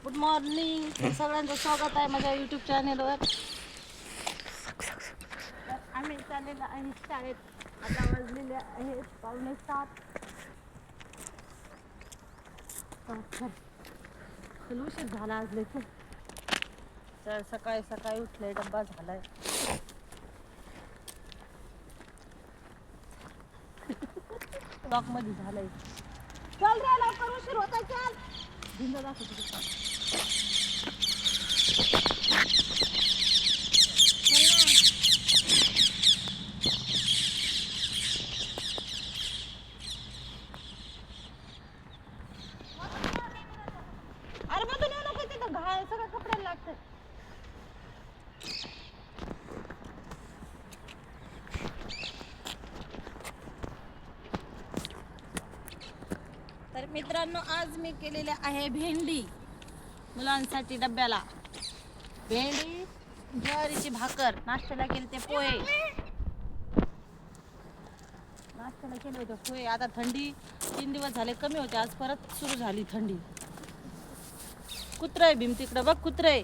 Good morning, सगळ्यांचं स्वागत आहे माझ्या युट्यूब चॅनेलवर. आम्ही चाललेलो आहे शाळेत. आता वाजलेले आहेत 6:45. चल उशीर झाला आज लय. चल सकाळी सकाळी उठले, डब्बा झालाय. ब्लॉक मध्ये झालंय. चल रे लवकर, उशीर होता. चल भिंड दाखव. अरे मधून येऊ नको, तिथं घाल सगळं कपड्याला लागतं. तर मित्रांनो, आज मी केलेले आहे भेंडी मुलांसाठी डब्याला. भेंडी, ज्वारीची भाकर. नाश्त्याला केले ते पोहे. नाश्त्याला केले होते पोहे. आता थंडी 3 दिवस झाले कमी होते, आज परत सुरू झाली थंडी. कुत्रा आहे भीम तिकडं बघ, कुत्रा आहे.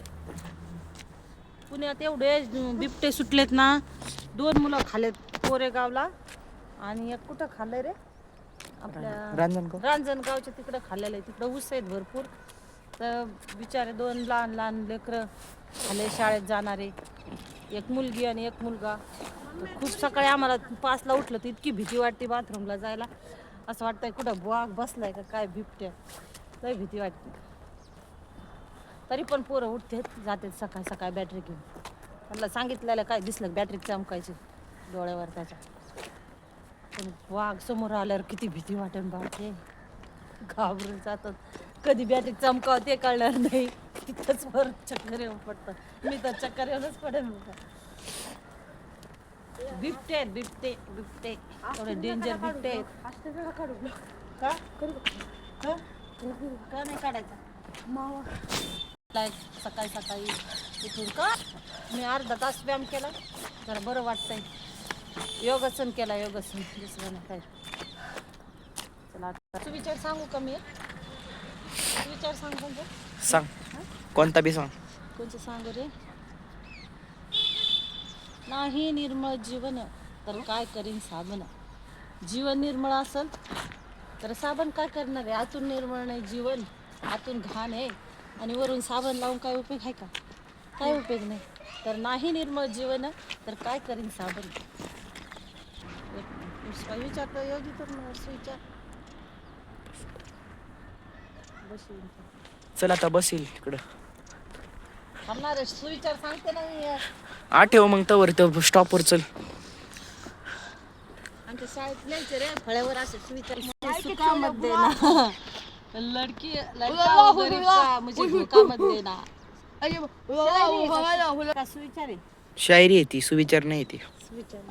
पुण्यात एवढे बिबटे सुटलेत ना. 2 मुलं खाल्लेत कोरेगावला आणि एक कुठं खाल्लंय रे, आपल्या रांजणगावच्या तिकडं खाल्लेलं आहे. तिकडं ऊस आहेत भरपूर. तर बिचारे 2 लहान लहान लेकरं खाल्ले, शाळेत जाणारे. एक मुलगी आणि एक मुलगा. तर खूप सकाळी आम्हाला 5ला उठलं तर इतकी भीती वाटते बाथरूमला जायला. असं वाटतंय कुठं वाघ बसलाय का काय, बिबट्या. लय भीती वाटते. तरी पण पोरं उठते जाते सकाळ सकाळ बॅटरी घेऊन. त्यांना सांगितलेलं काय दिसलं बॅटरी चमकायची डोळ्यावर त्याच्या. पण वाघ समोर आल्यावर किती भीती वाटेल बापरे. घाबरून जातात. कधी बॅटरी चमकाव ते कळणार नाही. तिथंच वर चक्कर येऊन पडतं. मी तर चक्कर येऊनच पडेल. बिबटे आहेत, बिबटे बिबटे. एवढे डेंजर बिबटे आहेत. का का नाही काढायचा सकाळी सकाळी उठून? का मी अर्धा तास व्यायाम केला, जरा बरं वाटतंय. योगासन केला, योगासन, दुसरं नाही काय. चला आता सुविचार सांगू का मी? सुविचार सांगू का? सांग, कोणता बी सांग. कोणचं सांगू रे? नाही निर्मळ जीवन तर काय करीन साबण. जीवन निर्मळ असेल तर साबण काय करणार आहे? आतून निर्मळ नाही जीवन, आतून घाण आहे आणि वरून साबण लावून काय उपयोग आहे का? काय उपयोग नाही. तर नाही निर्मळ जीवन तर काय करीन साबण. विचारतो योगी तर विचार बसून. चल आता बसील इकडं. थांबणार सुविचार सांगते ना मी. आठव मग तवर स्टॉपवर चल. आमच्या शाळेत लिहायचे रे फळ्यावर असे सुविचार. सुखामध्ये ना लडकी लडका गरीब का म्हणजे धोकामध्ये ना. सुविचार आहे, शायरी आहे ती, सुविचार नाही ती. सुविचार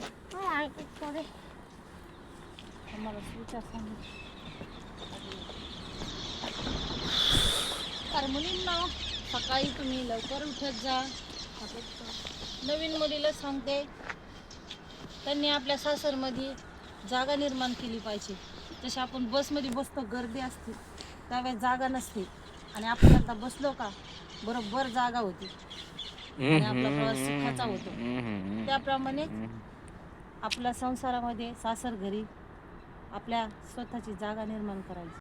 आम्हाला सुविचार सांग. तर मुलींना सकाळी तुम्ही लवकर उठत जा. नवीन मुलीला सांगते, त्यांनी आपल्या सासरमध्ये जागा निर्माण केली पाहिजे. जशी आपण बसमध्ये बसतो, गर्दी असते त्यावेळेस जागा नसते आणि आपण आता बसलो का बरोबर जागा होती आणि आपला प्रवास सुखाचा होतो. त्याप्रमाणे आपल्या संसारामध्ये सासर घरी आपल्या स्वतःची जागा निर्माण करायची.